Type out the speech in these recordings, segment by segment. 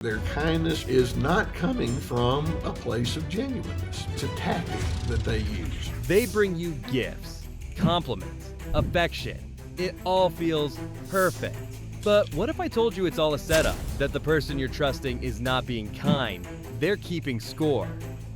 Their kindness is not coming from a place of genuineness. It's a tactic that they use. They bring you gifts, compliments, affection. It all feels perfect. But what if I told you it's all a setup? That the person you're trusting is not being kind. They're keeping score,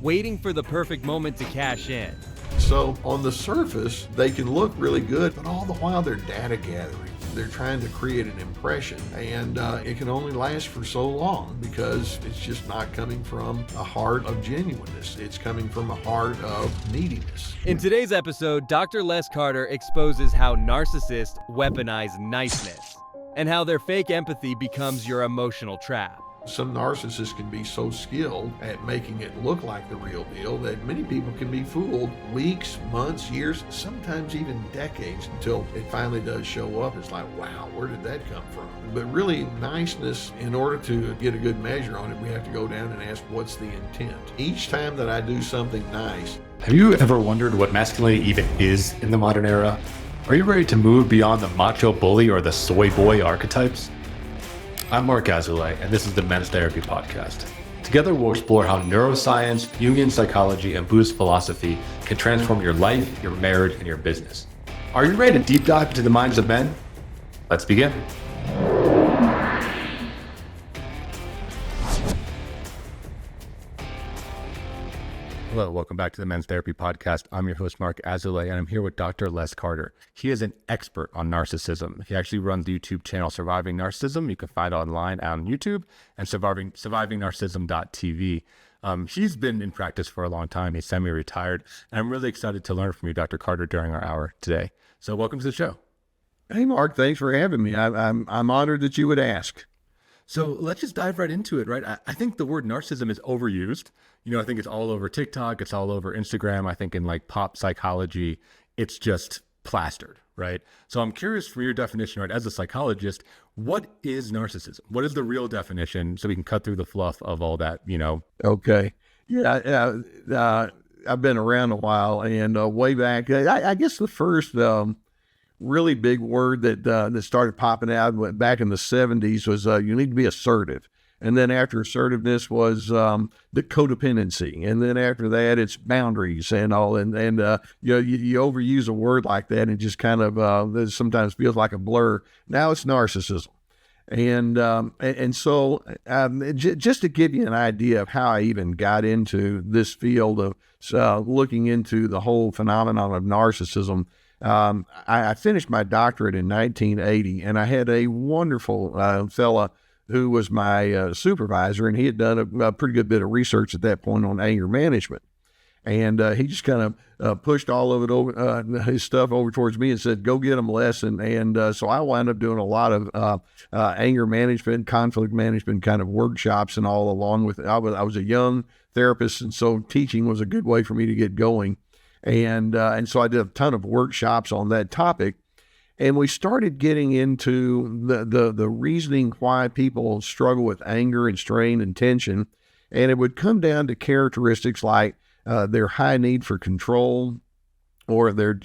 waiting for the perfect moment to cash in. So on the surface, they can look really good, but all the while they're data gathering. They're trying to create an impression, and it can only last for so long because it's just not coming from a heart of genuineness. It's coming from a heart of neediness. In today's episode, Dr. Les Carter exposes how narcissists weaponize niceness and how their fake empathy becomes your emotional trap. Some narcissists can be so skilled at making it look like the real deal that many people can be fooled weeks, months, years, sometimes even decades until it finally does show up. It's like, wow, where did that come from? But really, niceness, in order to get a good measure on it, we have to go down and ask, what's the intent? Each time that I do something nice. Have you ever wondered what masculinity even is in the modern era? Are you ready to move beyond the macho bully or the soy boy archetypes? I'm Marc Azoulay, and this is the Men's Therapy podcast. Together, we'll explore how neuroscience, Jungian psychology, and Buddhist philosophy can transform your life, your marriage, and your business. Are you ready to deep dive into the minds of men? Let's begin. Hello, welcome back to the Men's Therapy Podcast. I'm your host, Marc Azoulay, and I'm here with Dr. Les Carter. He is an expert on narcissism. He actually runs the YouTube channel Surviving Narcissism. You can find it online on YouTube, and survivingnarcissism.tv. He's been in practice for a long time. He's semi-retired, and I'm really excited to learn from you, Dr. Carter, during our hour today. So welcome to the show. Hey, Mark, thanks for having me. I'm honored that you would ask. So let's just dive right into it, right? I think the word narcissism is overused. I think it's all over TikTok. It's all over Instagram. I think in like pop psychology, it's just plastered, right? So I'm curious from your definition, right, as a psychologist, what is narcissism? What is the real definition so we can cut through the fluff of all that, Okay. Yeah. I've been around a while, and way back, I guess the first really big word that started popping out back in the 70s was you need to be assertive. And then after assertiveness was the codependency. And then after that, it's boundaries and all. And you overuse a word like that and it just kind of sometimes feels like a blur. Now it's narcissism. And so just to give you an idea of how I even got into this field of looking into the whole phenomenon of narcissism, I finished my doctorate in 1980, and I had a wonderful fella who was my supervisor, and he had done a pretty good bit of research at that point on anger management. And he just kind of pushed all of it over, his stuff over towards me and said, go get him, Les. And so I wound up doing a lot of anger management, conflict management kind of workshops and all along with it. I was a young therapist, and so teaching was a good way for me to get going. And so I did a ton of workshops on that topic. And we started getting into the reasoning why people struggle with anger and strain and tension. And it would come down to characteristics like their high need for control or their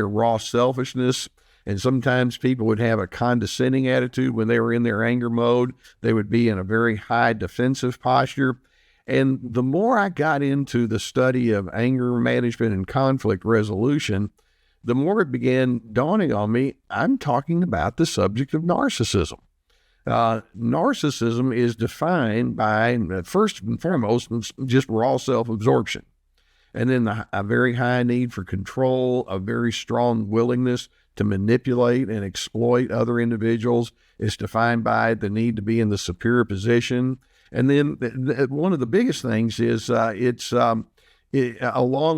raw selfishness. And sometimes people would have a condescending attitude when they were in their anger mode. They would be in a very high defensive posture. And the more I got into the study of anger management and conflict resolution, the more it began dawning on me, I'm talking about the subject of narcissism. Narcissism is defined by, first and foremost, just raw self-absorption. And then a very high need for control, a very strong willingness to manipulate and exploit other individuals is defined by the need to be in the superior position. And then one of the biggest things is along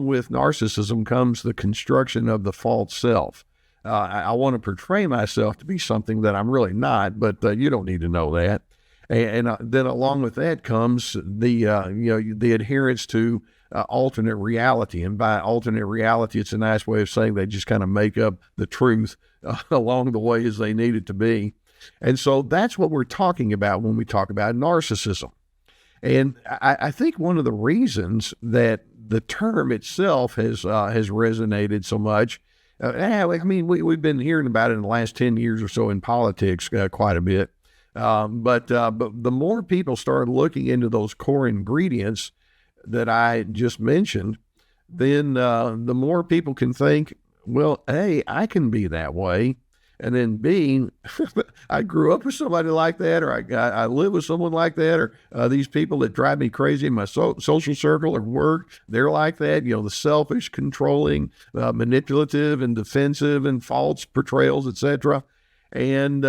with narcissism comes the construction of the false self. I want to portray myself to be something that I'm really not, but you don't need to know that. And then along with that comes the adherence to alternate reality. And by alternate reality, it's a nice way of saying they just kind of make up the truth along the way as they need it to be. And so that's what we're talking about when we talk about narcissism. And I think one of the reasons that the term itself has resonated so much, we've been hearing about it in the last 10 years or so in politics quite a bit. But the more people start looking into those core ingredients that I just mentioned, then the more people can think, well, A, I can be that way. And then B, I grew up with somebody like that, or I live with someone like that, or these people that drive me crazy in my social circle or work, they're like that. The selfish, controlling, manipulative, and defensive, and false portrayals, etc. And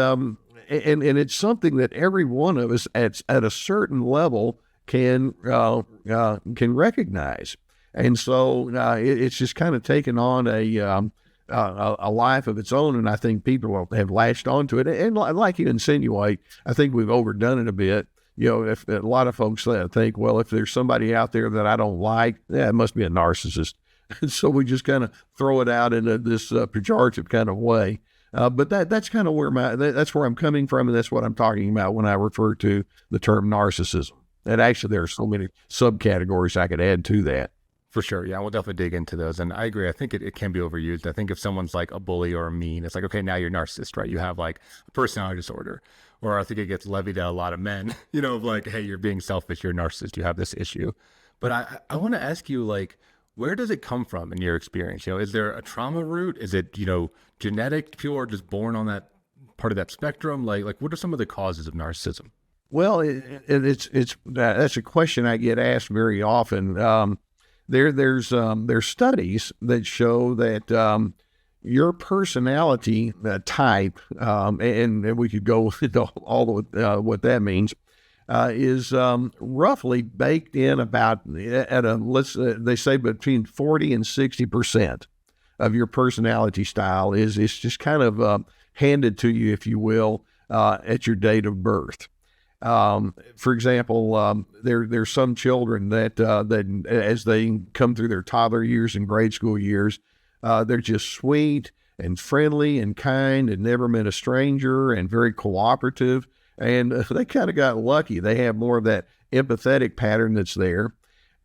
it's something that every one of us at a certain level can recognize. And so it's just kind of taken on a life of its own, and I think people have latched onto it. And like you insinuate, I think we've overdone it a bit. If a lot of folks think, well, if there's somebody out there that I don't like, it must be a narcissist. And so we just kind of throw it out in this pejorative kind of way. But that's kind of that's where I'm coming from, and that's what I'm talking about when I refer to the term narcissism. And actually, there are so many subcategories I could add to that. For sure. Yeah, we'll definitely dig into those. And I agree. I think it can be overused. I think if someone's like a bully or a mean, it's like, okay, now you're a narcissist, right? You have like a personality disorder. Or I think it gets levied at a lot of men, of like, hey, you're being selfish, you're a narcissist, you have this issue. But I want to ask you, like, where does it come from in your experience? Is there a trauma root? Is it, genetic? People are just born on that part of that spectrum? Like what are some of the causes of narcissism? Well, that's a question I get asked very often. There's studies that show that your personality type, and we could go into all of what that means, is roughly baked in about they say between 40 and 60% of your personality style is just kind of handed to you, if you will, at your date of birth. For example, there's some children that as they come through their toddler years and grade school years, they're just sweet and friendly and kind and never met a stranger and very cooperative. And they kind of got lucky. They have more of that empathetic pattern that's there.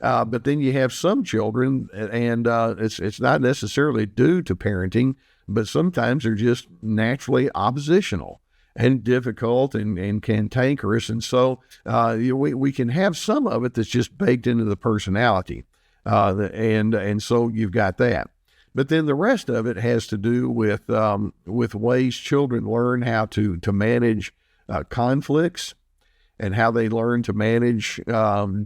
But then you have some children, and it's not necessarily due to parenting, but sometimes they're just naturally oppositional and difficult and cantankerous. And so we can have some of it that's just baked into the personality. And so you've got that. But then the rest of it has to do with ways children learn how to manage conflicts and how they learn to manage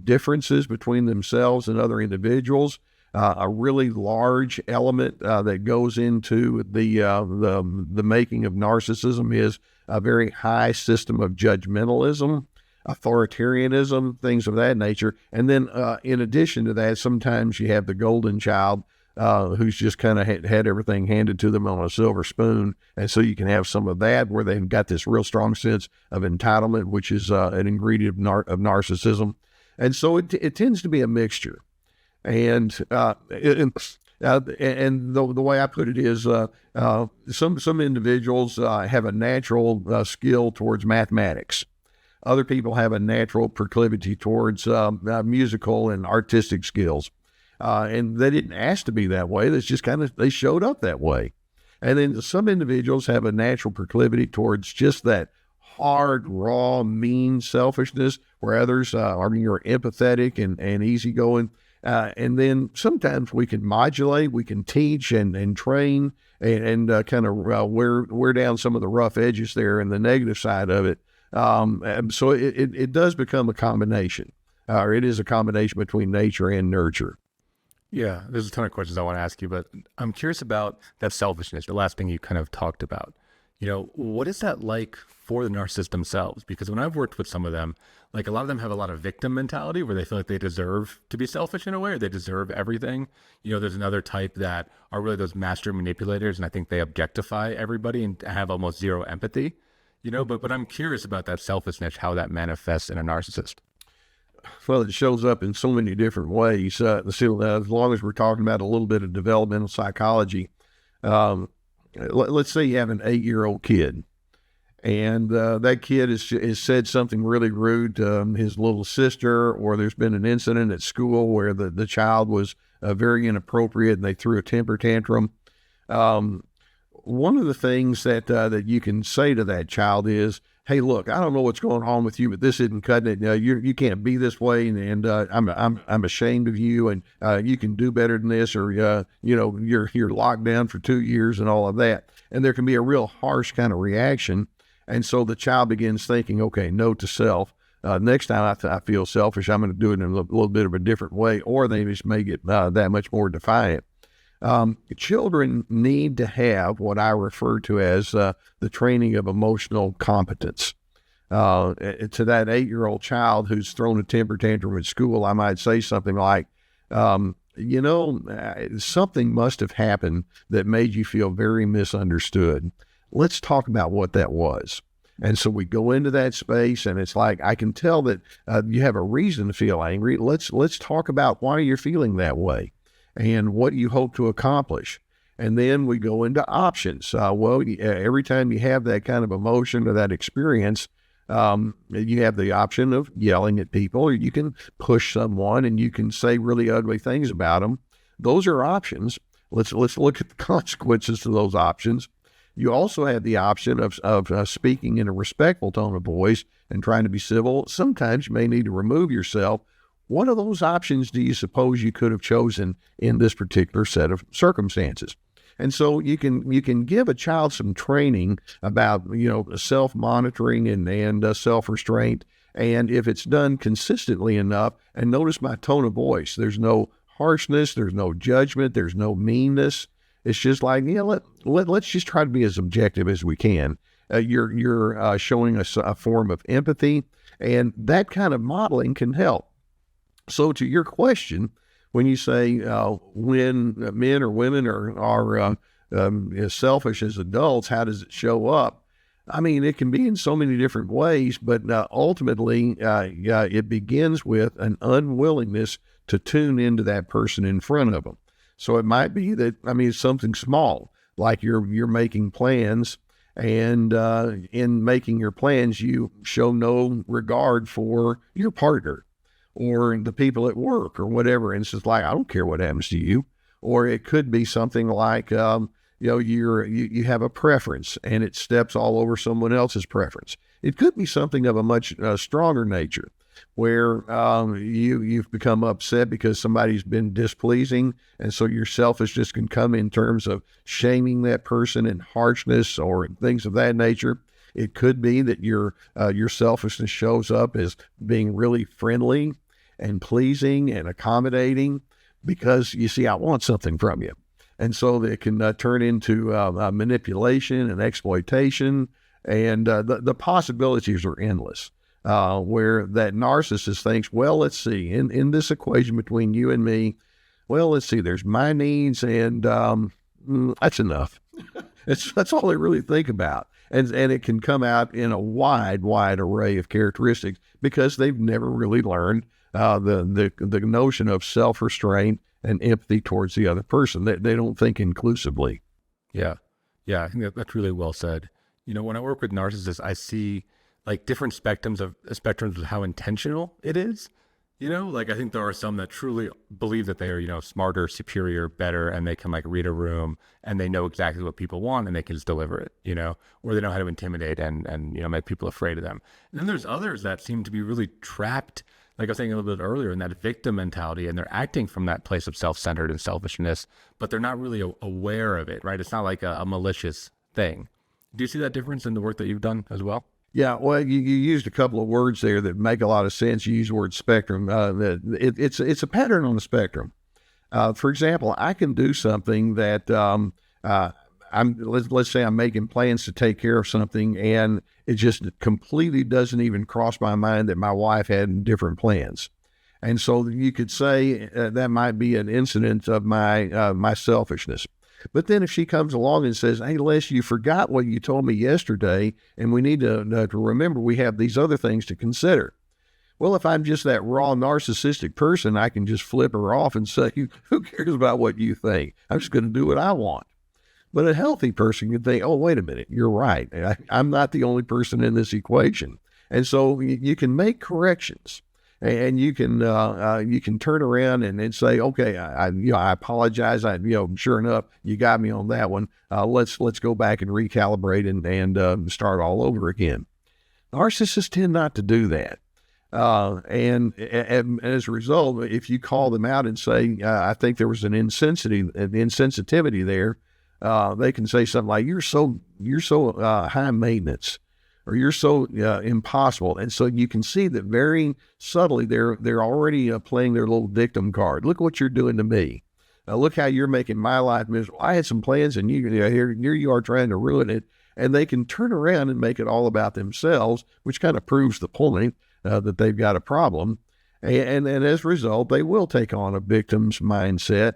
differences between themselves and other individuals. A really large element that goes into the making of narcissism is a very high system of judgmentalism, authoritarianism, things of that nature. And then in addition to that, sometimes you have the golden child who's just kind of had everything handed to them on a silver spoon. And so you can have some of that where they've got this real strong sense of entitlement, which is an ingredient of narcissism. And so it tends to be a mixture. And the way I put it is some individuals have a natural skill towards mathematics. Other people have a natural proclivity towards musical and artistic skills. And they didn't ask to be that way. That's just they showed up that way. And then some individuals have a natural proclivity towards just that hard, raw, mean selfishness, where others are more empathetic and easygoing. And then sometimes we can modulate, we can teach and train and kind of wear down some of the rough edges there and the negative side of it. So it does become a combination, or it is a combination between nature and nurture. Yeah, there's a ton of questions I want to ask you, but I'm curious about that selfishness, the last thing you kind of talked about. What is that like for the narcissists themselves? Because when I've worked with some of them, like a lot of them have a lot of victim mentality where they feel like they deserve to be selfish in a way, or they deserve everything. There's another type that are really those master manipulators, and I think they objectify everybody and have almost zero empathy, but I'm curious about that selfishness, how that manifests in a narcissist. Well, it shows up in so many different ways. As long as we're talking about a little bit of developmental psychology, let's say you have an 8-year-old kid, and that kid has said something really rude to his little sister, or there's been an incident at school where the child was very inappropriate and they threw a temper tantrum. One of the things that you can say to that child is, hey, look, I don't know what's going on with you, but this isn't cutting it. You can't be this way, and I'm ashamed of you, and you can do better than this, or you're locked down for 2 years and all of that. And there can be a real harsh kind of reaction, and so the child begins thinking, okay, note to self. Next time I feel selfish, I'm going to do it in a little bit of a different way, or they just may get that much more defiant. Children need to have what I refer to as the training of emotional competence. To that 8-year-old child who's thrown a temper tantrum at school, I might say something like, something must have happened that made you feel very misunderstood. Let's talk about what that was. And so we go into that space, and it's like, I can tell that you have a reason to feel angry. Let's talk about why you're feeling that way and what you hope to accomplish. And then we go into options. Every time you have that kind of emotion or that experience, you have the option of yelling at people, or you can push someone and you can say really ugly things about them. Those are options. Let's look at the consequences to those options. You also have the option of speaking in a respectful tone of voice and trying to be civil. Sometimes you may need to remove yourself. What of those options do you suppose you could have chosen in this particular set of circumstances? And so you can give a child some training about, self-monitoring and self-restraint. And if it's done consistently enough, and notice my tone of voice, there's no harshness, there's no judgment, there's no meanness. It's just like, let's just try to be as objective as we can. You're showing us a form of empathy, and that kind of modeling can help. So to your question, when you say when men or women are selfish as adults, how does it show up? I mean, it can be in so many different ways, but ultimately it begins with an unwillingness to tune into that person in front of them. So it might be that, it's something small, like you're making plans, and in making your plans, you show no regard for your partner or the people at work or whatever. And it's just like, I don't care what happens to you. Or it could be something like, you have a preference and it steps all over someone else's preference. It could be something of a much stronger nature, where you've become upset because somebody's been displeasing, and so your selfishness can come in terms of shaming that person and harshness or things of that nature. It could be that your selfishness shows up as being really friendly and pleasing and accommodating because, you see, I want something from you. And so it can turn into manipulation and exploitation, and the possibilities are endless. Where that narcissist thinks, well, let's see, in this equation between you and me, well, let's see, there's my needs, and that's enough. That's all they really think about. And it can come out in a wide array of characteristics because they've never really learned the notion of self-restraint and empathy towards the other person. They don't think inclusively. Yeah, I think that's really well said. When I work with narcissists, I see like different spectrums of how intentional it is. I think there are some that truly believe that they are, smarter, superior, better, and they can like read a room and they know exactly what people want and they can just deliver it, or they know how to intimidate and make people afraid of them. And then there's others that seem to be really trapped, like I was saying a little bit earlier, in that victim mentality, and they're acting from that place of self-centered and selfishness, but they're not really aware of it, right? It's not like a malicious thing. Do you see that difference in the work that you've done as well? Yeah, well, you used a couple of words there that make a lot of sense. You use the word spectrum. It's a pattern on the spectrum. For example, I can do something that let's say I'm making plans to take care of something, and it just completely doesn't even cross my mind that my wife had different plans. And so you could say that might be an incident of my selfishness. But then if she comes along and says, hey, Les, you forgot what you told me yesterday, and we need to remember we have these other things to consider. Well, if I'm just that raw narcissistic person, I can just flip her off and say, who cares about what you think? I'm just going to do what I want. But a healthy person can think, oh, wait a minute, you're right. I'm not the only person in this equation. And so you can make corrections. And you can turn around and say, okay, I apologize. Sure enough, you got me on that one. Let's go back and recalibrate and start all over again. Narcissists tend not to do that. And as a result, if you call them out and say, I think there was an insensitivity there, they can say something like, you're so high maintenance, or you're so impossible. And so you can see that very subtly they're already playing their little victim card. Look what you're doing to me. Look how you're making my life miserable. I had some plans, and here you are trying to ruin it. And they can turn around and make it all about themselves, which kind of proves the point that they've got a problem. And as a result, they will take on a victim's mindset.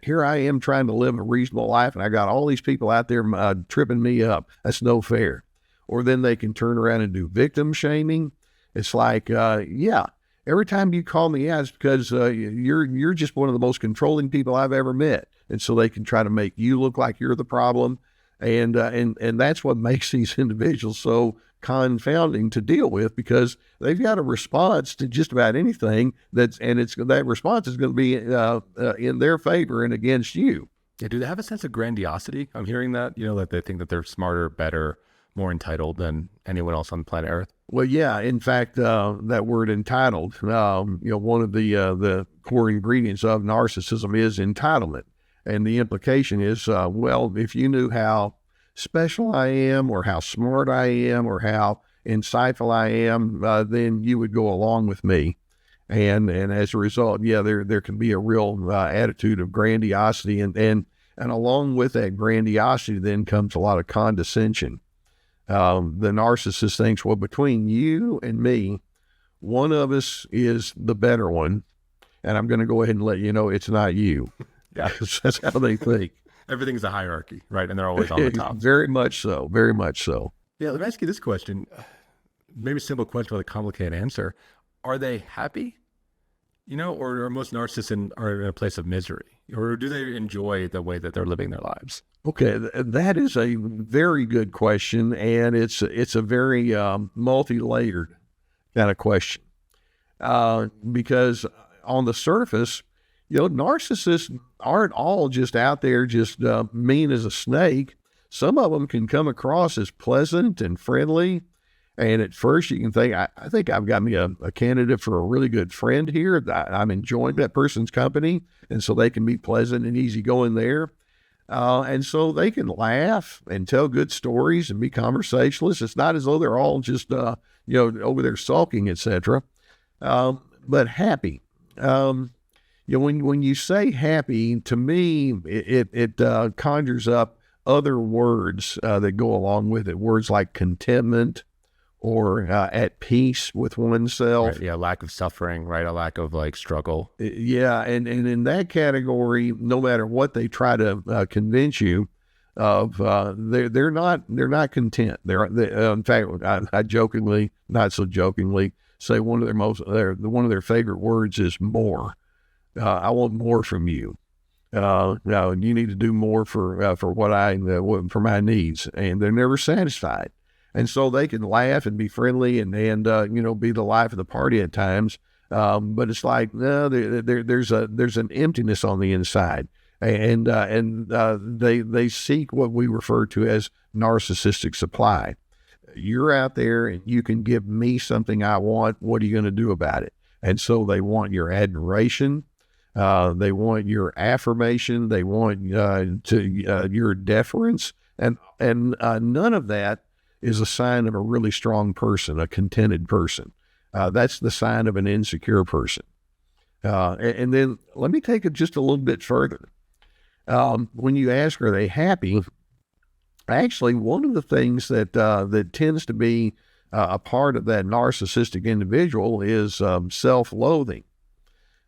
Here I am trying to live a reasonable life, and I got all these people out there tripping me up. That's no fair. Or then they can turn around and do victim shaming. It's like, every time you call me out, it's because you're just one of the most controlling people I've ever met. And so they can try to make you look like you're the problem. And that's what makes these individuals so confounding to deal with, because they've got a response to just about anything that response is going to be in their favor and against you. Yeah, do they have a sense of grandiosity? I'm hearing that, that they think that they're smarter, better, more entitled than anyone else on planet Earth. Well, yeah. In fact, that word entitled, one of the core ingredients of narcissism is entitlement. And the implication is, if you knew how special I am, or how smart I am, or how insightful I am, then you would go along with me. And as a result, there can be a real attitude of grandiosity, and along with that grandiosity then comes a lot of condescension. The narcissist thinks, well, between you and me, one of us is the better one, and I'm going to go ahead and let you know it's not you. Yeah, that's how they think. Everything's a hierarchy, right? And they're always on the top. Very much so. Very much so. Yeah, let me ask you this question. Maybe a simple question with a complicated answer. Are they happy? Or are most narcissists are in a place of misery? Or do they enjoy the way that they're living their lives? Okay, that is a very good question, and it's a very multi-layered kind of question. Because on the surface, narcissists aren't all just out there just mean as a snake. Some of them can come across as pleasant and friendly. And at first you can think, I think I've got me a candidate for a really good friend here. I'm enjoying that person's company. And so they can be pleasant and easygoing there. And so they can laugh and tell good stories and be conversationalists. It's not as though they're all just, over there sulking, etc. But happy. When you say happy, to me, it conjures up other words that go along with it. Words like contentment, or at peace with oneself. Right, yeah, lack of suffering, right? A lack of struggle. Yeah, and in that category, no matter what they try to convince you of, they're not content. In fact, I jokingly, not so jokingly, say one of their favorite words is more. I want more from you. No, you need to do more for for my needs, and they're never satisfied. And so they can laugh and be friendly and be the life of the party at times. But it's like, no, there's an emptiness on the inside. And they seek what we refer to as narcissistic supply. You're out there and you can give me something I want. What are you going to do about it? And so they want your admiration. They want your affirmation. They want your deference. And none of that is a sign of a really strong person, a contented person. That's the sign of an insecure person. And then let me take it just a little bit further. When you ask, are they happy? Actually, one of the things that tends to be a part of that narcissistic individual is self-loathing.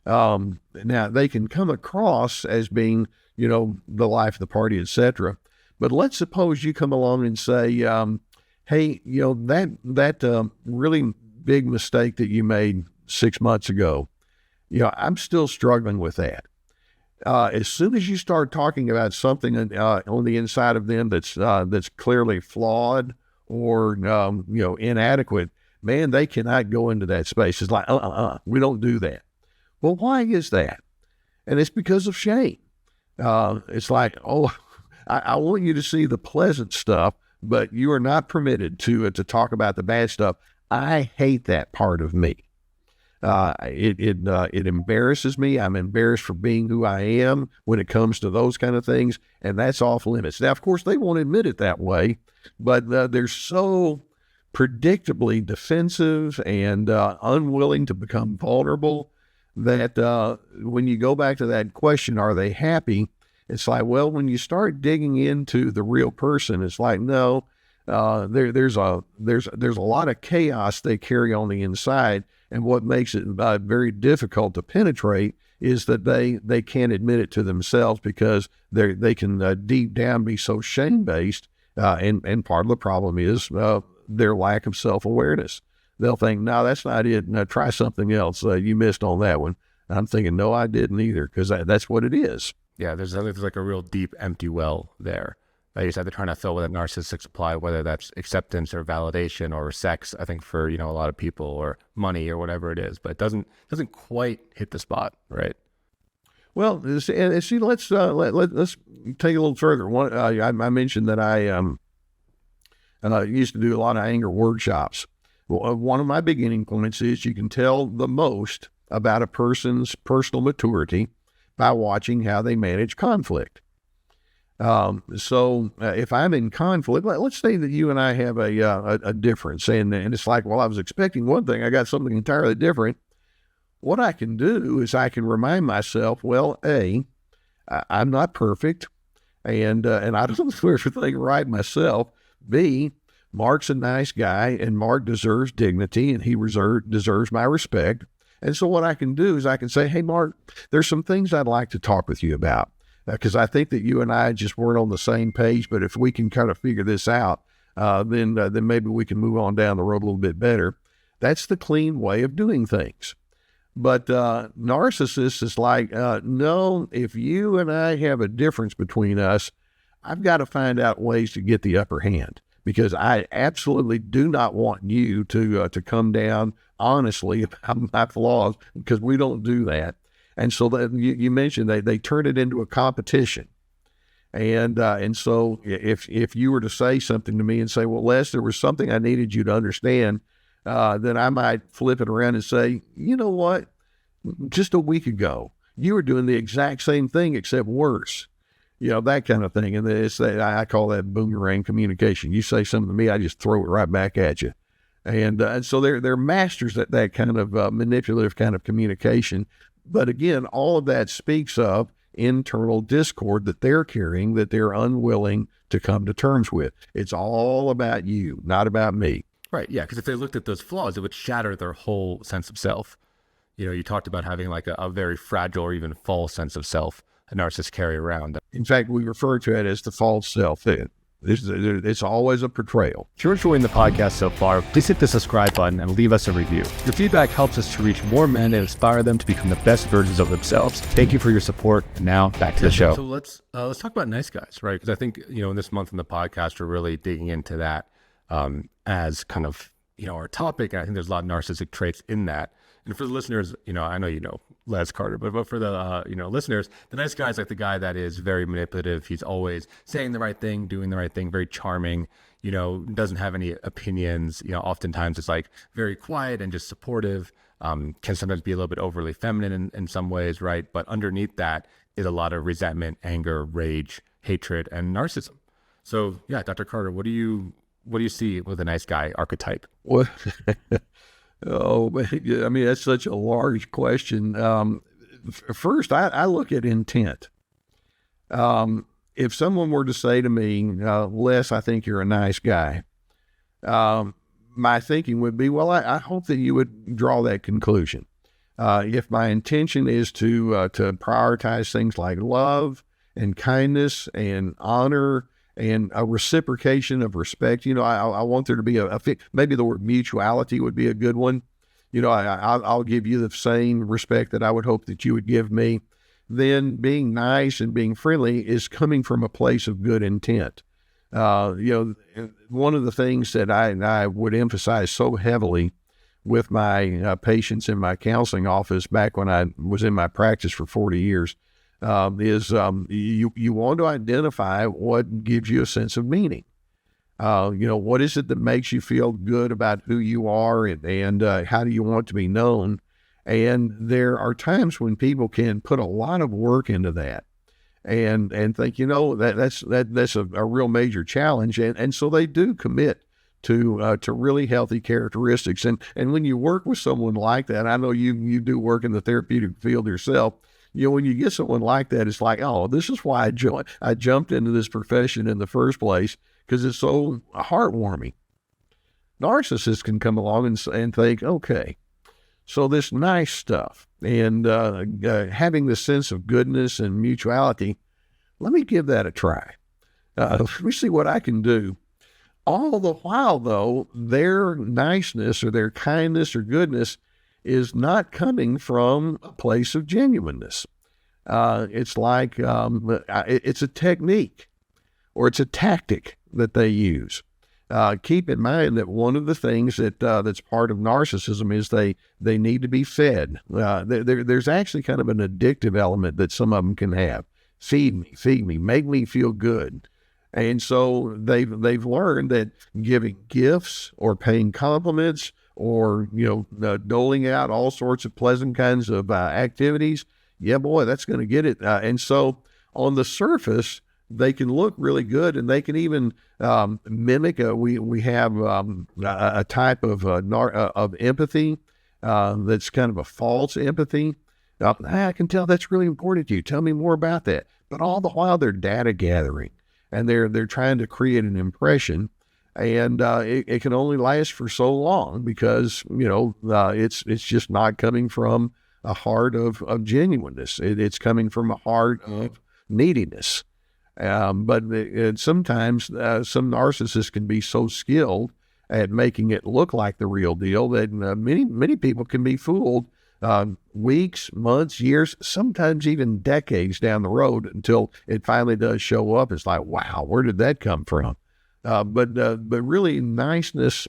Now, they can come across as being, the life of the party, etc. But let's suppose you come along and say, hey, that really big mistake that you made 6 months ago, I'm still struggling with that. As soon as you start talking about something on the inside of them that's clearly flawed or inadequate, man, they cannot go into that space. It's like, we don't do that. Well, why is that? And it's because of shame. It's like, I want you to see the pleasant stuff, but you are not permitted to talk about the bad stuff. I hate that part of me. It embarrasses me. I'm embarrassed for being who I am when it comes to those kind of things, and that's off limits. Now, of course, they won't admit it that way, but they're so predictably defensive and unwilling to become vulnerable that when you go back to that question, are they happy? It's like, well, when you start digging into the real person, it's like, no, there's a lot of chaos they carry on the inside. And what makes it very difficult to penetrate is that they can't admit it to themselves because they can deep down be so shame-based. And part of the problem is their lack of self-awareness. They'll think, no, that's not it. No, try something else. You missed on that one. And I'm thinking, no, I didn't either, because that's what it is. Yeah, there's like a real deep, empty well there. You just have to try to fill with a narcissistic supply, whether that's acceptance or validation or sex, I think for, a lot of people, or money or whatever it is, but it doesn't quite hit the spot, right? Well, see, let's take a little further. I mentioned that I used to do a lot of anger workshops. Well, one of my beginning points is you can tell the most about a person's personal maturity by watching how they manage conflict. So if I'm in conflict, let's say that you and I have a difference, and it's like, well, I was expecting one thing, I got something entirely different. What I can do is I can remind myself, well, I'm not perfect, and I don't do everything right myself. B, Marc's a nice guy, and Marc deserves dignity, and he deserves my respect. And so what I can do is I can say, hey, Marc, there's some things I'd like to talk with you about. Because I think that you and I just weren't on the same page, but if we can kind of figure this out, then maybe we can move on down the road a little bit better. That's the clean way of doing things. But narcissists is like, no, if you and I have a difference between us, I've got to find out ways to get the upper hand, because I absolutely do not want you to come down honestly about my flaws, because we don't do that. And so that you mentioned they turn it into a competition. And so if you were to say something to me and say, well, Les, there was something I needed you to understand, then I might flip it around and say, you know what? Just a week ago, you were doing the exact same thing except worse. That kind of thing. And I call that boomerang communication. You say something to me, I just throw it right back at you. And so they're masters at that kind of manipulative kind of communication. But again, all of that speaks of internal discord that they're carrying, that they're unwilling to come to terms with. It's all about you, not about me. Right, yeah, because if they looked at those flaws, it would shatter their whole sense of self. You talked about having like a very fragile or even false sense of self a narcissist carry around. In fact, we refer to it as the false self. It's always a portrayal. If you're enjoying the podcast so far, please hit the subscribe button and leave us a review. Your feedback helps us to reach more men and inspire them to become the best versions of themselves. Thank you for your support. And now back to the show. So let's talk about nice guys, right? Because I think, in this month in the podcast, we're really digging into that as kind of, our topic. And I think there's a lot of narcissistic traits in that. And for the listeners, I know Les Carter, but for the listeners, the nice guy is like the guy that is very manipulative. He's always saying the right thing, doing the right thing, very charming, doesn't have any opinions. Oftentimes it's like very quiet and just supportive, can sometimes be a little bit overly feminine in some ways, right? But underneath that is a lot of resentment, anger, rage, hatred, and narcissism. So yeah, Dr. Carter, what do you see with a nice guy archetype? Well, I mean, that's such a large question. First, I look at intent. If someone were to say to me, Les, I think you're a nice guy, my thinking would be, well, I hope that you would draw that conclusion. If my intention is to prioritize things like love and kindness and honor and a reciprocation of respect, I want there to be maybe the word mutuality would be a good one. I'll give you the same respect that I would hope that you would give me. Then being nice and being friendly is coming from a place of good intent. One of the things that I would emphasize so heavily with my patients in my counseling office back when I was in my practice for 40 years is you want to identify what gives you a sense of meaning. What is it that makes you feel good about who you are, and how do you want to be known? And there are times when people can put a lot of work into that and think, that's a real major challenge. And so they do commit to really healthy characteristics. And when you work with someone like that, I know you do work in the therapeutic field yourself. When you get someone like that, it's like, oh, this is why I jumped into this profession in the first place, because it's so heartwarming. Narcissists can come along and think, okay, so this nice stuff and having this sense of goodness and mutuality, let me give that a try. Let me see what I can do. All the while, though, their niceness or their kindness or goodness is not coming from a place of genuineness. It's like it's a technique or it's a tactic that they use. Keep in mind that one of the things that's part of narcissism is they need to be fed. There's actually kind of an addictive element that some of them can have. Feed me, make me feel good. And so they've learned that giving gifts or paying compliments or doling out all sorts of pleasant kinds of activities, yeah, boy, that's going to get it. And so on the surface, they can look really good, and they can even mimic. We have a type of empathy that's kind of a false empathy. I can tell that's really important to you. Tell me more about that. But all the while, they're data gathering, and they're trying to create an impression, and it can only last for so long because it's just not coming from a heart of genuineness. It's coming from a heart of neediness. But sometimes some narcissists can be so skilled at making it look like the real deal that many people can be fooled weeks, months, years, sometimes even decades down the road until it finally does show up. It's like, wow, where did that come from? But really niceness,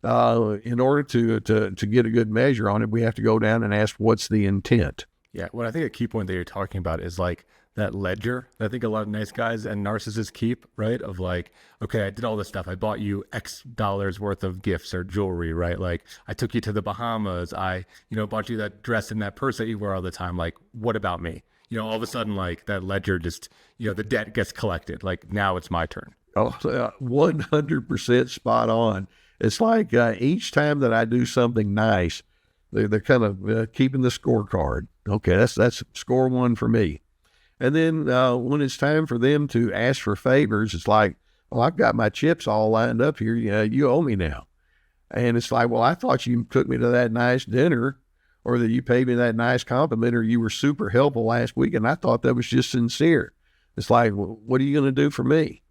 in order to get a good measure on it, we have to go down and ask, what's the intent? Yeah, well, I think a key point that you're talking about is like that ledger that I think a lot of nice guys and narcissists keep, right? Of like, okay, I did all this stuff. I bought you X dollars worth of gifts or jewelry, right? Like I took you to the Bahamas. I, bought you that dress and that purse that you wear all the time. Like, what about me? All of a sudden, like that ledger just, the debt gets collected. Like now it's my turn. Oh, 100% spot on. It's like each time that I do something nice, they're kind of keeping the scorecard. Okay, that's score one for me. And then when it's time for them to ask for favors, it's like, well, I've got my chips all lined up here. You owe me now. And it's like, well, I thought you took me to that nice dinner, or that you paid me that nice compliment, or you were super helpful last week, and I thought that was just sincere. It's like, well, what are you going to do for me?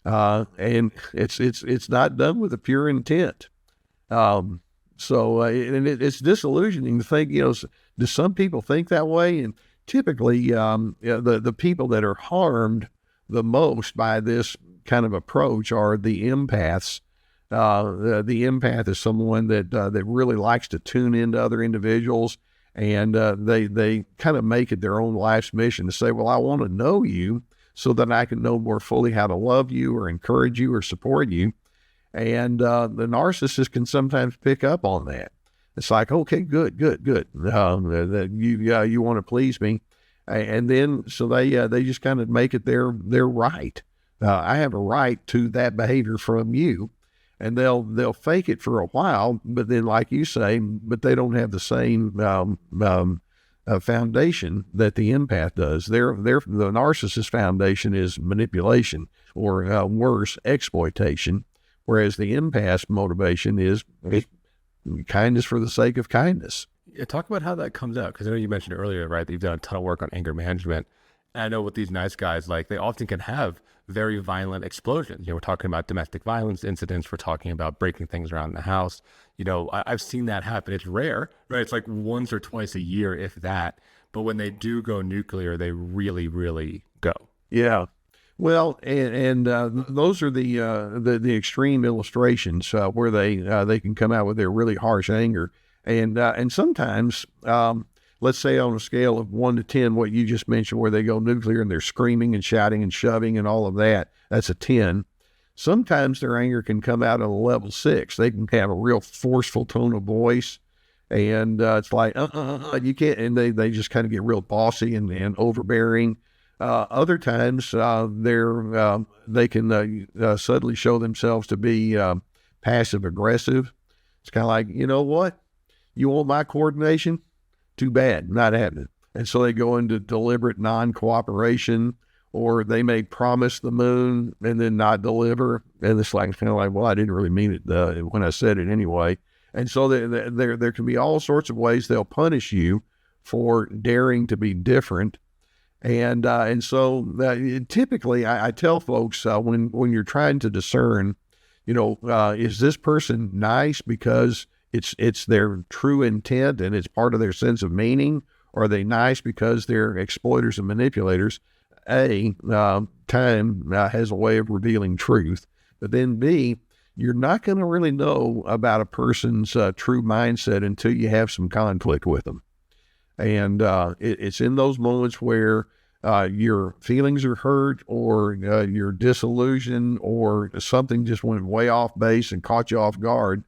And it's not done with a pure intent. So it's disillusioning to think, do some people think that way? And typically, the people that are harmed the most by this kind of approach are the empaths. The empath is someone that really likes to tune into other individuals, and they kind of make it their own life's mission to say, well, I want to know you so that I can know more fully how to love you or encourage you or support you. And the narcissist can sometimes pick up on that. It's like, okay, good. That you want to please me, and then so they just kind of make it their right. I have a right to that behavior from you, and they'll fake it for a while, but then, like you say, but they don't have the same foundation that the empath does. The narcissist foundation is manipulation, or worse, exploitation, whereas the empath's motivation is kindness for the sake of kindness. Yeah, talk about how that comes out, because I know you mentioned earlier, right, that you've done a ton of work on anger management. And I know with these nice guys, like they often can have very violent explosions. We're talking about domestic violence incidents. We're talking about breaking things around the house. I've seen that happen. It's rare, right? It's like once or twice a year, if that. But when they do go nuclear, they really, really go. Yeah. Well, and those are the extreme illustrations where they can come out with their really harsh anger, and sometimes let's say on a scale of 1 to 10, what you just mentioned, where they go nuclear and they're screaming and shouting and shoving and all of that, that's a 10. Sometimes their anger can come out on a level 6. They can have a real forceful tone of voice, and it's like, you can't, and they just kind of get real bossy and overbearing. Other times, they can suddenly show themselves to be passive aggressive. It's kind of like, you know what? You want my coordination? Too bad, not happening. And so they go into deliberate non-cooperation, or they may promise the moon and then not deliver. And it's like, kind of like, well, I didn't really mean it when I said it anyway. And so there can be all sorts of ways they'll punish you for daring to be different. And so typically I tell folks when you're trying to discern, is this person nice because it's their true intent and it's part of their sense of meaning, or are they nice because they're exploiters and manipulators? Time has a way of revealing truth, but then B, you're not going to really know about a person's true mindset until you have some conflict with them. And it's in those moments where your feelings are hurt, or you're disillusioned, or something just went way off base and caught you off guard,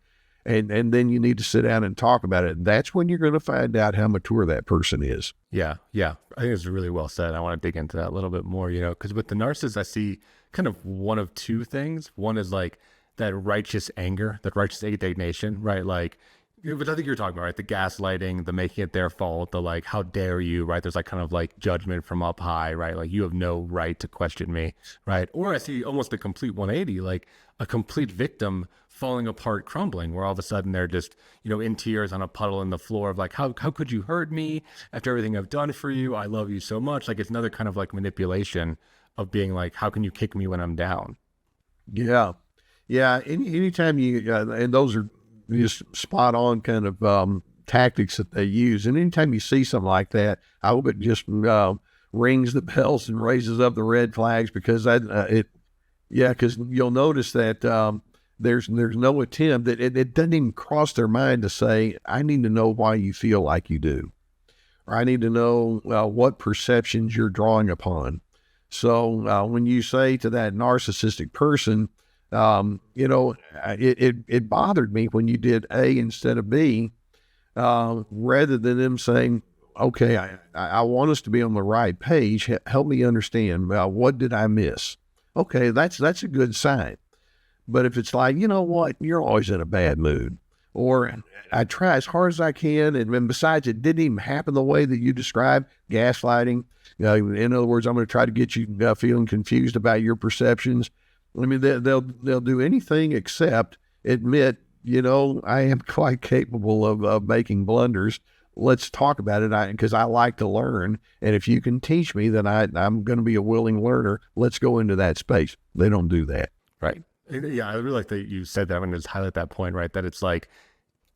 and then you need to sit down and talk about it. That's when you're going to find out how mature that person is. Yeah. I think it's really well said. I want to dig into that a little bit more, because with the narcissist, I see kind of one of two things. One is like that righteous anger, that righteous indignation, right? Like, which I think you're talking about, right? The gaslighting, the making it their fault, the like, how dare you, right? There's like kind of like judgment from up high, right? Like, you have no right to question me, right? Or I see almost a complete 180, like a complete victim falling apart, crumbling, where all of a sudden they're just, in tears on a puddle in the floor of like, how could you hurt me after everything I've done for you? I love you so much. Like, it's another kind of like manipulation of being like, how can you kick me when I'm down? Yeah. Anytime you, and those are just spot on kind of tactics that they use. And anytime you see something like that, I hope it just rings the bells and raises up the red flags, because because you'll notice that there's no attempt, that it doesn't even cross their mind to say, I need to know why you feel like you do, or I need to know what perceptions you're drawing upon. So when you say to that narcissistic person, it bothered me when you did A instead of B, rather than them saying, okay, I want us to be on the right page. Help me understand, what did I miss? Okay, that's a good sign. But if it's like, you know what, you're always in a bad mood, or I try as hard as I can, and besides, it didn't even happen the way that you described, gaslighting. In other words, I'm going to try to get you feeling confused about your perceptions. I mean, they'll do anything except admit, I am quite capable of making blunders. Let's talk about it, because I like to learn. And if you can teach me, then I'm going to be a willing learner. Let's go into that space. They don't do that. Right. Yeah, I really like that you said that. I'm going to just highlight that point, right? That it's like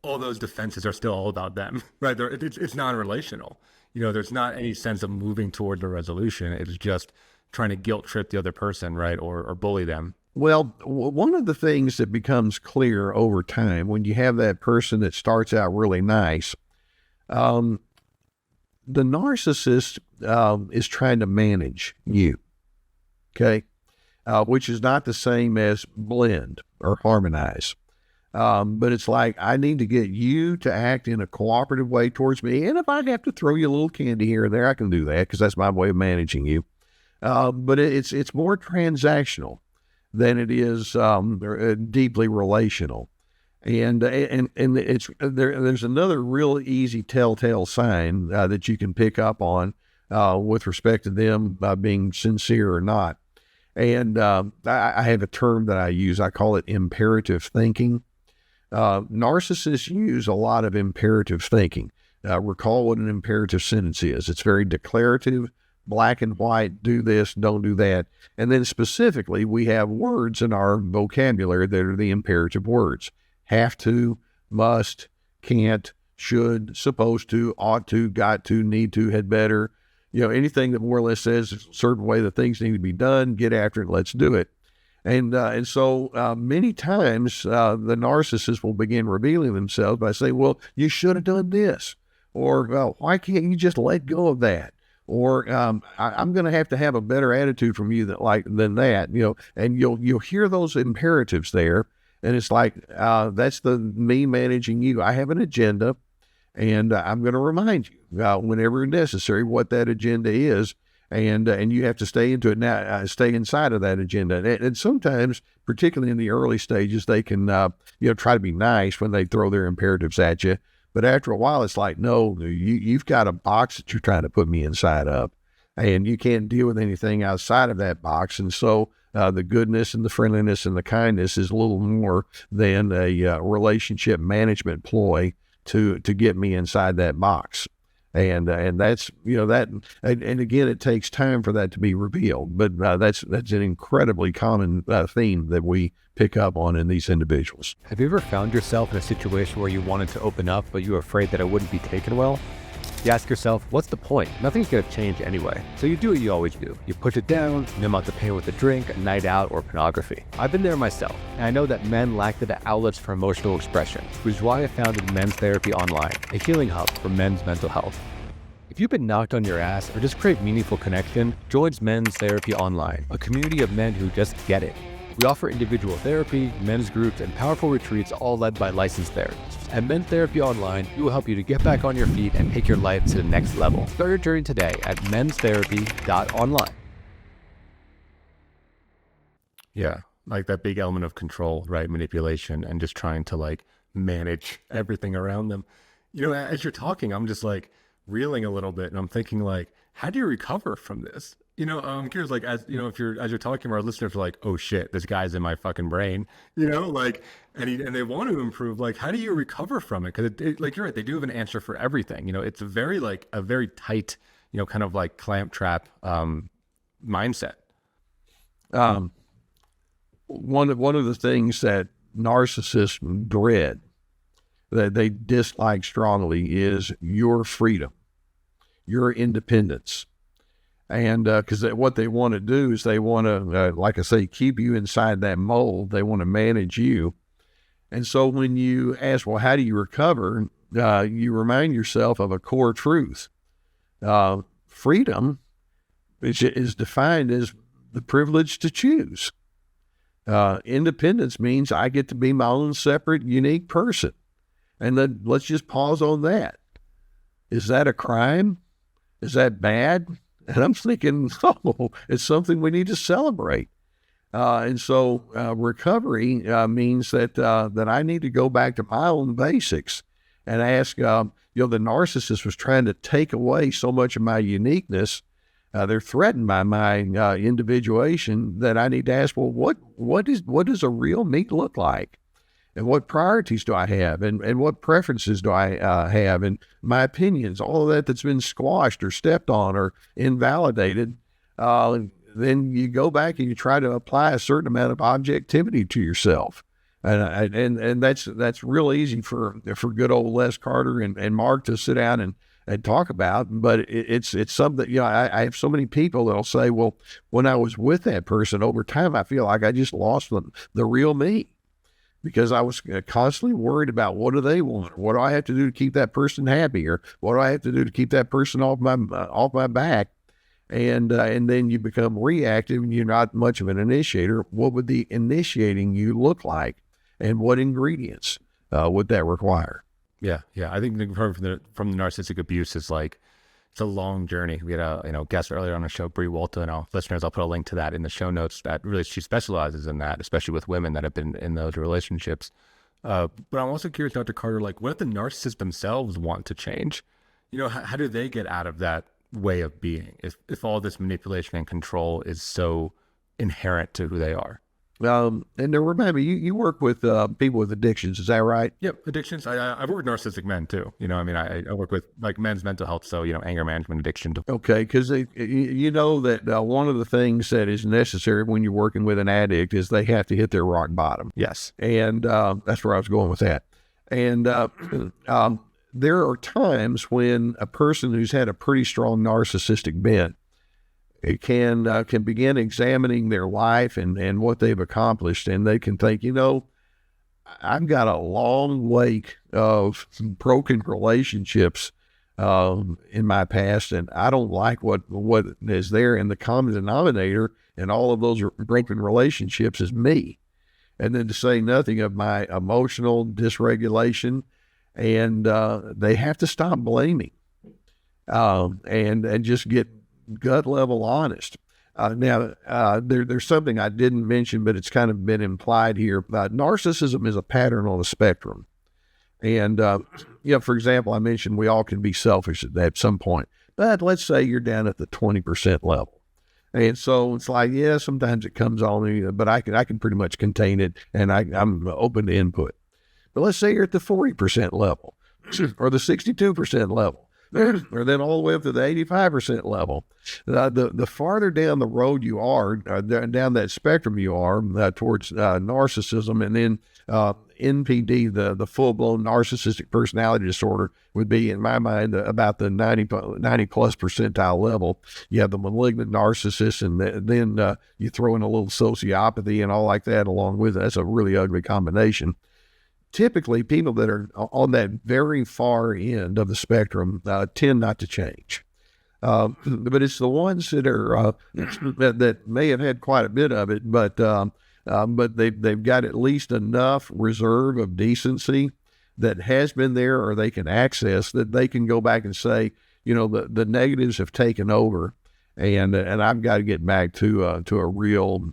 all those defenses are still all about them, right? It's non-relational. There's not any sense of moving towards a resolution. It's just trying to guilt trip the other person, right? Or bully them. Well, one of the things that becomes clear over time when you have that person that starts out really nice, the narcissist is trying to manage you, okay? Which is not the same as blend or harmonize. But it's like, I need to get you to act in a cooperative way towards me. And if I have to throw you a little candy here and there, I can do that, because that's my way of managing you. But it's more transactional than it is deeply relational. And there's another real easy telltale sign that you can pick up on with respect to them being sincere or not. And I have a term that I use. I call it imperative thinking. Narcissists use a lot of imperative thinking. Recall what an imperative sentence is. It's very declarative, black and white, do this, don't do that. And then specifically, we have words in our vocabulary that are the imperative words. Have to, must, can't, should, supposed to, ought to, got to, need to, had better. Anything that more or less says a certain way that things need to be done, get after it, let's do it. And so many times the narcissist will begin revealing themselves by saying, well, you should have done this. Or, well, why can't you just let go of that? or I'm going to have a better attitude from you than that, and you'll hear those imperatives there. And it's like, that's me managing you. I have an agenda, and I'm going to remind you whenever necessary what that agenda is. And you have to stay into it now, stay inside of that agenda. And sometimes, particularly in the early stages, they can, try to be nice when they throw their imperatives at you. But after a while, it's like, no, you've got a box that you're trying to put me inside of, and you can't deal with anything outside of that box. And so the goodness and the friendliness and the kindness is a little more than a relationship management ploy to get me inside that box. And that's, and again, it takes time for that to be revealed, but that's an incredibly common theme that we pick up on in these individuals. Have you ever found yourself in a situation where you wanted to open up, but you were afraid that it wouldn't be taken well? You ask yourself, what's the point? Nothing's going to change anyway. So you do what you always do. You push it down, numb out the pain with a drink, a night out, or pornography. I've been there myself, and I know that men lack the outlets for emotional expression, which is why I founded Men's Therapy Online, a healing hub for men's mental health. If you've been knocked on your ass or just crave meaningful connection, join Men's Therapy Online, a community of men who just get it. We offer individual therapy, men's groups, and powerful retreats, all led by licensed therapists. At Men's Therapy Online, we will help you to get back on your feet and take your life to the next level. Start your journey today at menstherapy.online. Yeah, like that big element of control, right? Manipulation, and just trying to like manage everything around them. As you're talking, I'm just like reeling a little bit, and I'm thinking like, how do you recover from this? I'm curious, like, as you're talking, our listeners are like, oh shit, this guy's in my fucking brain, and they want to improve. Like, how do you recover from it? Because like, you're right, they do have an answer for everything. It's a very tight, kind of like clamp trap mindset. One of the things that narcissists dread, that they dislike strongly, is your freedom, your independence. And because what they want to do is they want to, like I say, keep you inside that mold. They want to manage you. And so when you ask, well, how do you recover? You remind yourself of a core truth. Freedom is defined as the privilege to choose. Independence means I get to be my own separate, unique person. And then let's just pause on that. Is that a crime? Is that bad? And I'm thinking, it's something we need to celebrate. And so recovery means that I need to go back to my own basics and ask, the narcissist was trying to take away so much of my uniqueness. They're threatened by my individuation, that I need to ask, well, what does a real me look like? And what priorities do I have? And what preferences do I have? And my opinions, all of that's been squashed or stepped on or invalidated. Then you go back and you try to apply a certain amount of objectivity to yourself. And that's real easy for good old Les Carter and Marc to sit down and talk about. But it's something, I have so many people that'll say, well, when I was with that person over time, I feel like I just lost the real me. Because I was constantly worried about, what do they want? What do I have to do to keep that person happy? Or what do I have to do to keep that person off my back? And then you become reactive, and you're not much of an initiator. What would the initiating you look like? And what ingredients would that require? Yeah. I think from the narcissistic abuse is like, it's a long journey. We had a guest earlier on the show, Bree Walton, and listeners, I'll put a link to that in the show notes. That really, she specializes in that, especially with women that have been in those relationships. But I'm also curious, Dr. Carter, like, what if the narcissists themselves want to change? How do they get out of that way of being if all this manipulation and control is so inherent to who they are? And then remind me, you work with people with addictions, is that right? Yep, addictions. I work with narcissistic men too. I work with like men's mental health, so anger management, addiction. Okay, because you know that one of the things that is necessary when you're working with an addict is they have to hit their rock bottom. Yes, and that's where I was going with that. And there are times when a person who's had a pretty strong narcissistic bent, it can begin examining their life and what they've accomplished, and they can think, I've got a long wake of broken relationships in my past, and I don't like what is there. And the common denominator in all of those broken relationships is me. And then to say nothing of my emotional dysregulation, and they have to stop blaming, and just get gut level honest. There's something I didn't mention, but it's kind of been implied here. Narcissism is a pattern on a spectrum. And, for example, I mentioned we all can be selfish at some point, but let's say you're down at the 20% level. And so it's like, yeah, sometimes it comes on me, but I can pretty much contain it, and I'm open to input. But let's say you're at the 40% level or the 62% level, or then all the way up to the 85% level. The farther down the road you are, down that spectrum you are, towards narcissism, and then NPD, the full-blown narcissistic personality disorder, would be, in my mind, about the 90 plus percentile level. You have the malignant narcissist, and then you throw in a little sociopathy and all like that along with it. That's a really ugly combination. Typically, people that are on that very far end of the spectrum tend not to change. But it's the ones that are that may have had quite a bit of it, but they've got at least enough reserve of decency that has been there, or they can access, that they can go back and say, the negatives have taken over, and I've got to get back to a real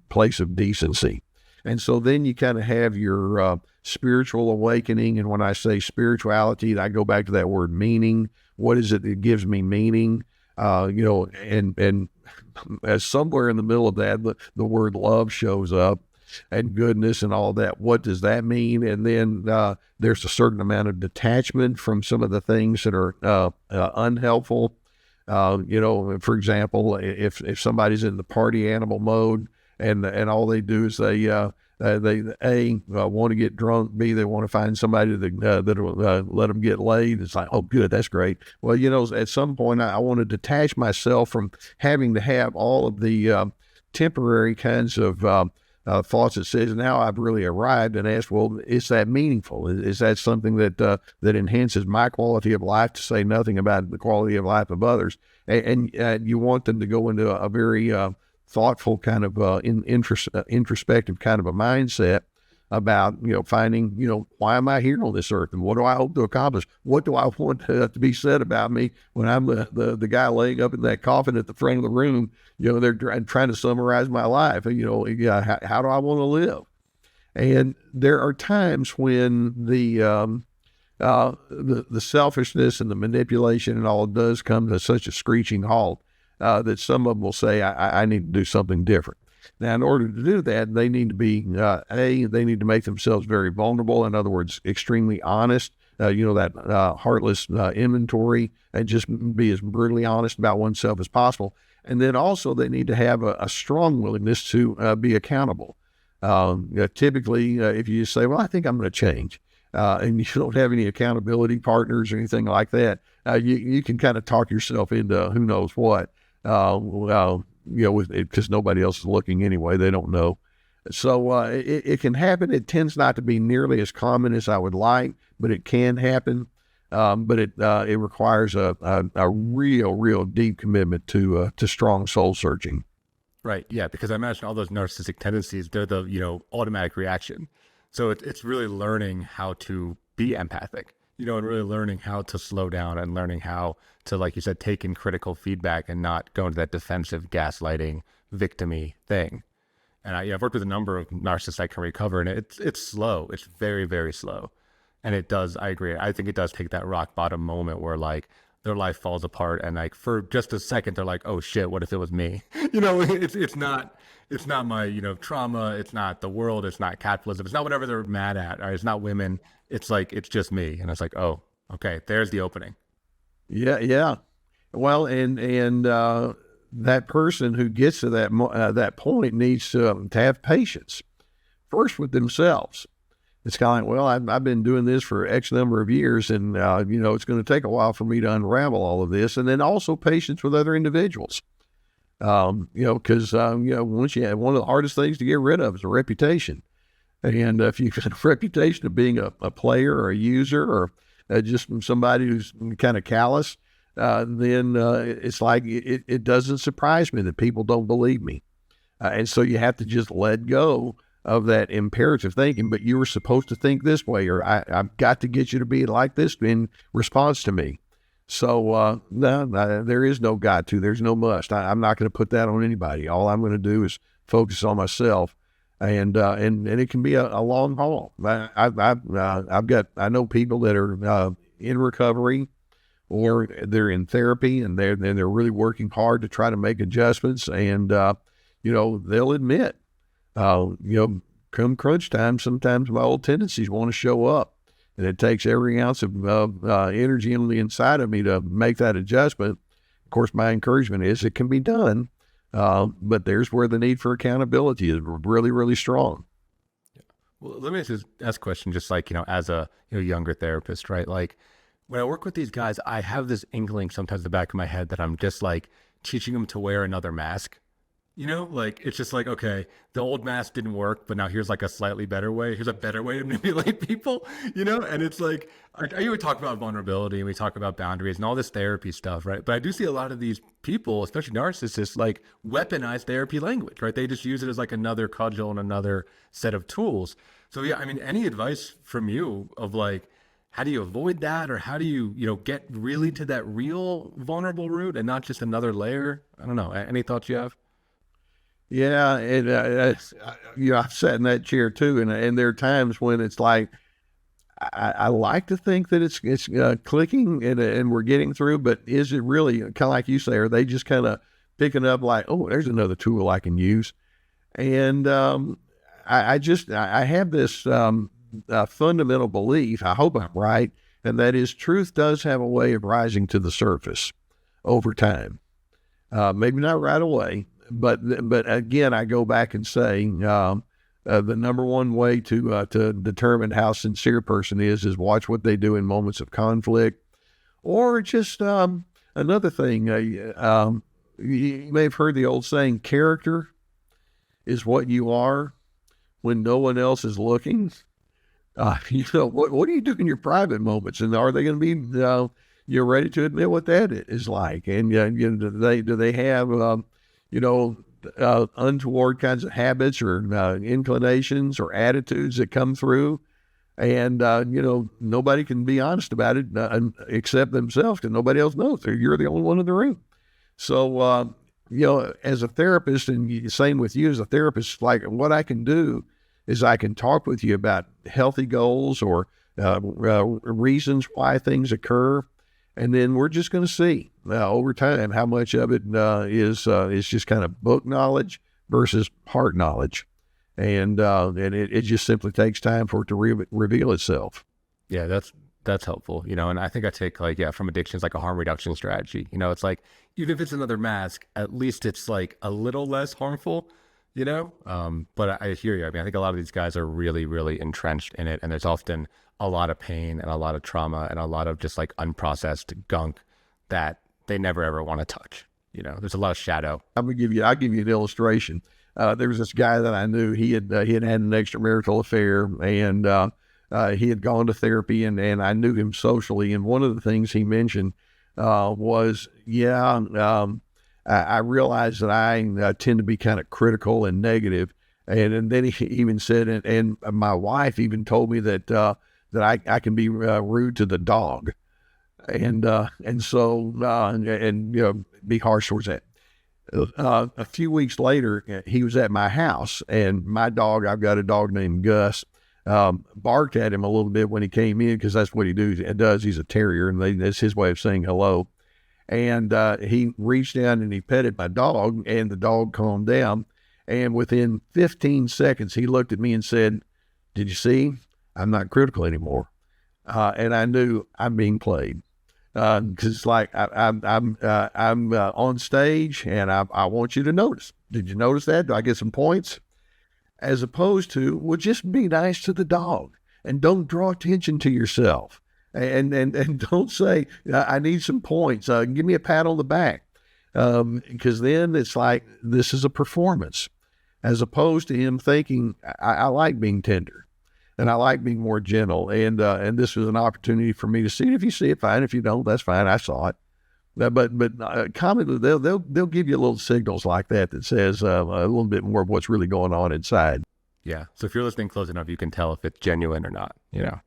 place of decency. And so then you kind of have your spiritual awakening. And when I say spirituality, I go back to that word meaning. What is it that gives me meaning? And as somewhere in the middle of that, the word love shows up, and goodness and all that. What does that mean? And then there's a certain amount of detachment from some of the things that are unhelpful. For example, if somebody's in the party animal mode, and all they do is they want to get drunk, B, they want to find somebody that'll let them get laid. It's like, oh, good, that's great. Well, at some point, I want to detach myself from having to have all of the temporary kinds of thoughts that says, now I've really arrived, and ask, well, is that meaningful? Is that something that enhances my quality of life, to say nothing about the quality of life of others? And you want them to go into a very thoughtful kind of introspective kind of a mindset about, finding, why am I here on this earth, and what do I hope to accomplish? What do I want to be said about me when I'm the guy laying up in that coffin at the front of the room? They're trying to summarize my life. How do I want to live? And there are times when the selfishness and the manipulation and all does come to such a screeching halt that some of them will say, I need to do something different. Now, in order to do that, they need to be, they need to make themselves very vulnerable. In other words, extremely honest, that heartless inventory, and just be as brutally honest about oneself as possible. And then also they need to have a strong willingness to be accountable. Typically, if you just say, well, I think I'm going to change, and you don't have any accountability partners or anything like that, you can kind of talk yourself into who knows what. Because nobody else is looking anyway, they don't know. So it can happen. It tends not to be nearly as common as I would like, but it can happen. But it requires a real deep commitment to strong soul searching. Right. Yeah. Because I imagine all those narcissistic tendencies, they're the, automatic reaction. So it's really learning how to be empathic, and really learning how to slow down, and learning how to, like you said, take in critical feedback and not go into that defensive, gaslighting, victim-y thing. And I've worked with a number of narcissists I can recover, and it's slow. It's very, very slow. And it does, I agree. I think it does take that rock bottom moment where like their life falls apart, and like for just a second, they're like, oh shit, what if it was me? It's not my, trauma. It's not the world. It's not capitalism. It's not whatever they're mad at. Or it's not women. It's like, it's just me. And it's like, oh, okay, there's the opening. Yeah. Well, and that person who gets to that point needs to have patience first with themselves. It's kind of like, well, I've been doing this for X number of years, and it's going to take a while for me to unravel all of this, and then also patience with other individuals. Because once you have, one of the hardest things to get rid of is a reputation, and if you've got a reputation of being a player or a user, or just from somebody who's kind of callous, then it's like it doesn't surprise me that people don't believe me. And so you have to just let go of that imperative thinking, but you were supposed to think this way, or I've got to get you to be like this in response to me. So no, there is no got to, there's no must. I'm not going to put that on anybody. All I'm going to do is focus on myself. And it can be a long haul. I know people that are in recovery, or they're in therapy, and they're really working hard to try to make adjustments. And they'll admit, come crunch time, sometimes my old tendencies want to show up, and it takes every ounce of energy on the inside of me to make that adjustment. Of course, my encouragement is it can be done. But there's where the need for accountability is really, really strong. Well, let me just ask a question, just like, as a younger therapist, right? Like when I work with these guys, I have this inkling sometimes in the back of my head that I'm just like teaching them to wear another mask. Like it's just like, okay, the old mask didn't work, but now here's like a slightly better way. Here's a better way to manipulate people, and it's like, I would talk about vulnerability and we talk about boundaries and all this therapy stuff, right? But I do see a lot of these people, especially narcissists, like weaponize therapy language, right? They just use it as like another cudgel and another set of tools. So yeah, I mean, any advice from you of like, how do you avoid that? Or how do you, get really to that real vulnerable root and not just another layer? I don't know. Any thoughts you have? Yeah, and I've sat in that chair too, and there are times when it's like I like to think that it's clicking and we're getting through, but is it really kind of like you say? Are they just kind of picking up like, oh, there's another tool I can use? And I have this fundamental belief. I hope I'm right, and that is truth does have a way of rising to the surface over time. Maybe not right away. But again, I go back and say the number one way to determine how sincere a person is watch what they do in moments of conflict, or just another thing. You may have heard the old saying, "Character is what you are when no one else is looking." What do you do in your private moments, and are they going to be you're ready to admit what that is like? And do they have untoward kinds of habits or inclinations or attitudes that come through, and nobody can be honest about it except themselves, because nobody else knows. You're the only one in the room. So as a therapist, and same with you as a therapist, like what I can do is I can talk with you about healthy goals or reasons why things occur. And then we're just going to see over time how much of it is just kind of book knowledge versus heart knowledge, and it just simply takes time for it to reveal itself. Yeah, that's helpful. And I think I take from addictions like a harm reduction strategy. It's like even if it's another mask, at least it's like a little less harmful. But I hear you. I mean, I think a lot of these guys are really, really entrenched in it, and there's often a lot of pain and a lot of trauma and a lot of just like unprocessed gunk that they never ever want to touch. There's a lot of shadow. I'll give you an illustration. There was this guy that I knew. He had had an extramarital affair, and he had gone to therapy, and I knew him socially. And one of the things he mentioned was, I realized that I tend to be kind of critical and negative. And then he even said, and my wife even told me that I can be rude to the dog, and be harsh towards that. A few weeks later, he was at my house, and my dog, I've got a dog named Gus, barked at him a little bit when he came in, because that's what he does. He's a terrier, and that's his way of saying hello. And he reached down and he petted my dog, and the dog calmed down. And within 15 seconds, he looked at me and said, "Did you see? I'm not critical anymore." And I knew I'm being played, because it's like I'm on stage, and I want you to notice. Did you notice that? Do I get some points? As opposed to, well, just be nice to the dog and don't draw attention to yourself, and don't say, "I need some points. Give me a pat on the back," because then it's like this is a performance, as opposed to him thinking, I like being tender. and I like being more gentle. And this was an opportunity for me to see it. If you see it, fine. If you don't, that's fine. I saw it. But commonly they'll give you little signals like that says a little bit more of what's really going on inside. Yeah. So if you're listening close enough, you can tell if it's genuine or not, you know?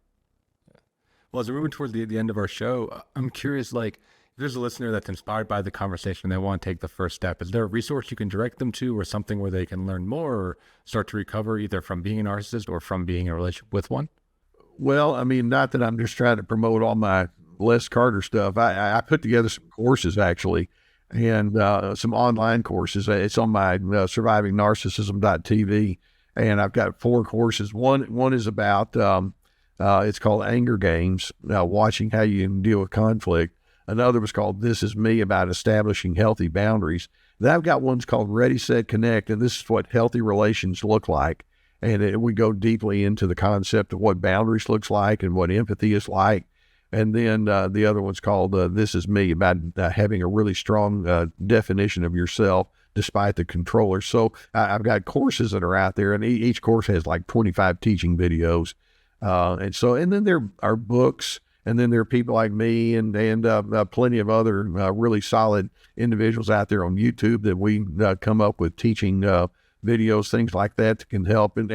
Well, as we're moving towards the end of our show, I'm curious, like, if there's a listener that's inspired by the conversation, they want to take the first step, is there a resource you can direct them to, or something where they can learn more or start to recover either from being a narcissist or from being in a relationship with one? Well, I mean, not that I'm just trying to promote all my Les Carter stuff. I put together some courses actually, and some online courses. It's on my Surviving Narcissism.tv, and I've got 4 courses. One is about it's called Anger Games, watching how you can deal with conflict. Another was called This Is Me, about establishing healthy boundaries. Then I've got ones called Ready, Set, Connect, and this is what healthy relations look like. And we go deeply into the concept of what boundaries looks like and what empathy is like. And then the other one's called This Is Me, about having a really strong definition of yourself despite the controller. So I've got courses that are out there, and each course has like 25 teaching videos. And then there are books, and then there are people like me and plenty of other really solid individuals out there on YouTube that we come up with teaching videos, things like that can help. And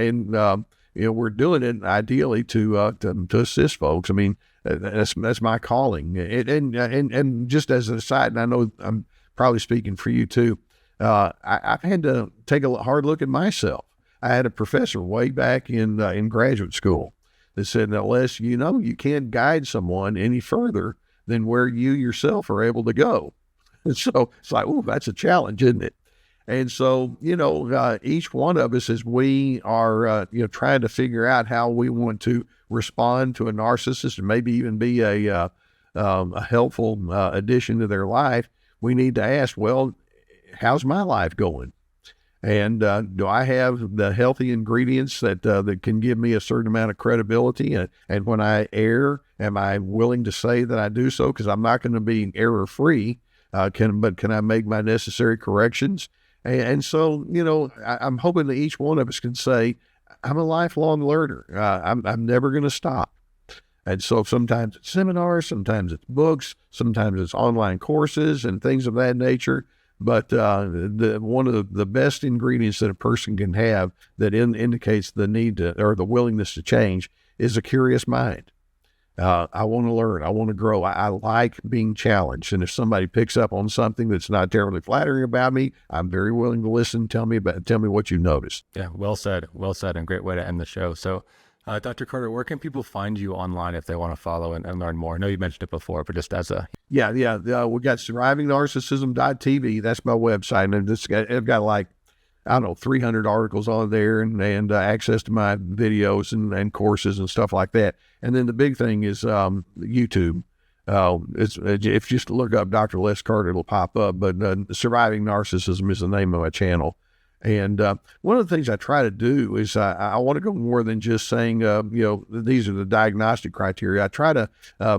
you know, we're doing it ideally to assist folks. I mean, that's my calling. And just as an aside, and I know I'm probably speaking for you too, I've had to take a hard look at myself. I had a professor way back in graduate school that said, unless you know you can't guide someone any further than where you yourself are able to go. And so it's like, oh, that's a challenge, isn't it? And so, you know, each one of us, as we are, trying to figure out how we want to respond to a narcissist and maybe even be a helpful addition to their life, we need to ask, well, how's my life going? And do I have the healthy ingredients that can give me a certain amount of credibility? And when I err, am I willing to say that I do so? Because I'm not going to be error-free, but can I make my necessary corrections? And so, you know, I'm hoping that each one of us can say, I'm a lifelong learner. I'm never going to stop. And so sometimes it's seminars, sometimes it's books, sometimes it's online courses and things of that nature. But one of the best ingredients that a person can have that indicates the need to, or the willingness to change, is a curious mind. I want to learn. I want to grow. I like being challenged. And if somebody picks up on something that's not terribly flattering about me, I'm very willing to listen. Tell me what you noticed. Yeah, well said, and great way to end the show. So, Dr. Carter, where can people find you online if they want to follow and learn more? I know you mentioned it before, but just as a... Yeah. We got survivingnarcissism.tv. That's my website. And I've got like, I don't know, 300 articles on there and access to my videos and courses and stuff like that. And then the big thing is YouTube. If you just look up Dr. Les Carter, it'll pop up. But Surviving Narcissism is the name of my channel. And one of the things I try to do is I want to go more than just saying, these are the diagnostic criteria. I try to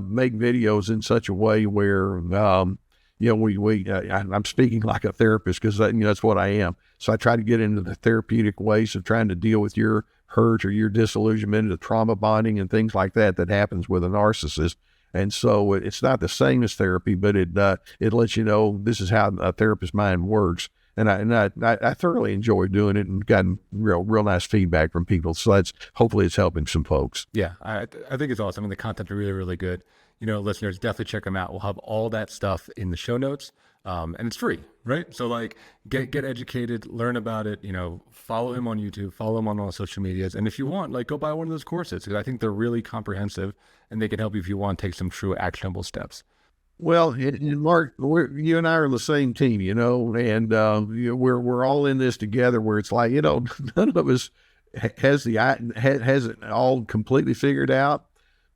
make videos in such a way where, I'm speaking like a therapist because that's what I am. So I try to get into the therapeutic ways of trying to deal with your hurt or your disillusionment, the trauma bonding and things like that happens with a narcissist. And so it's not the same as therapy, but it lets you know this is how a therapist's mind works. And I thoroughly enjoy doing it and gotten real nice feedback from people. So hopefully it's helping some folks. Yeah, I think it's awesome. And the content are really, really good. Listeners, definitely check them out. We'll have all that stuff in the show notes. And it's free, right? So like get educated, learn about it, follow him on YouTube, follow him on all social medias. And if you want, go buy one of those courses, because I think they're really comprehensive and they can help you if you want to take some true actionable steps. Well, Mark, you and I are on the same team, and we're all in this together. Where it's like, none of us has it all completely figured out.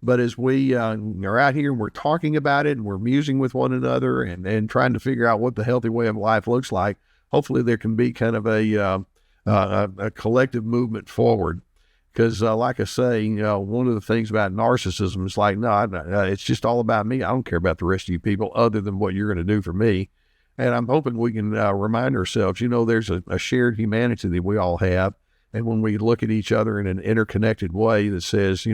But as we are out here and we're talking about it and we're musing with one another and trying to figure out what the healthy way of life looks like, hopefully there can be kind of a collective movement forward. Because like I say, one of the things about narcissism is like, no, it's just all about me. I don't care about the rest of you people other than what you're going to do for me. And I'm hoping we can remind ourselves, there's a shared humanity that we all have. And when we look at each other in an interconnected way that says,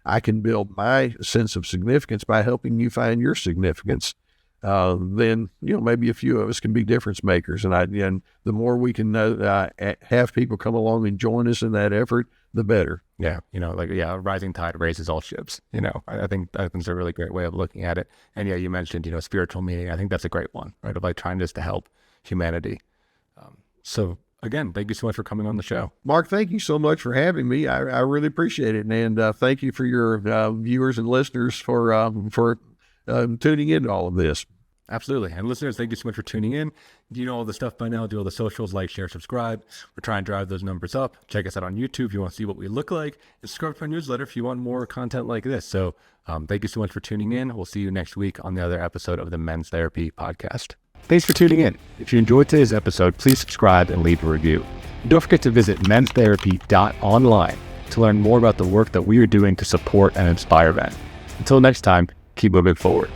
I can build my sense of significance by helping you find your significance, then, maybe a few of us can be difference makers. And the more we can have people come along and join us in that effort, the better. Yeah. A rising tide raises all ships. I think it's a really great way of looking at it. And yeah, you mentioned, spiritual meaning. I think that's a great one, right? Of like trying just to help humanity. So again, thank you so much for coming on the show. Marc, thank you so much for having me. I really appreciate it. And thank you for your viewers and listeners for tuning in to all of this. Absolutely. And listeners, thank you so much for tuning in. You know all the stuff by now. Do all the socials, like, share, subscribe. We're trying to drive those numbers up. Check us out on YouTube if you want to see what we look like. And subscribe to our newsletter if you want more content like this. So thank you so much for tuning in. We'll see you next week on the other episode of the Men's Therapy Podcast. Thanks for tuning in. If you enjoyed today's episode, please subscribe and leave a review. And don't forget to visit menstherapy.online to learn more about the work that we are doing to support and inspire men. Until next time, keep moving forward.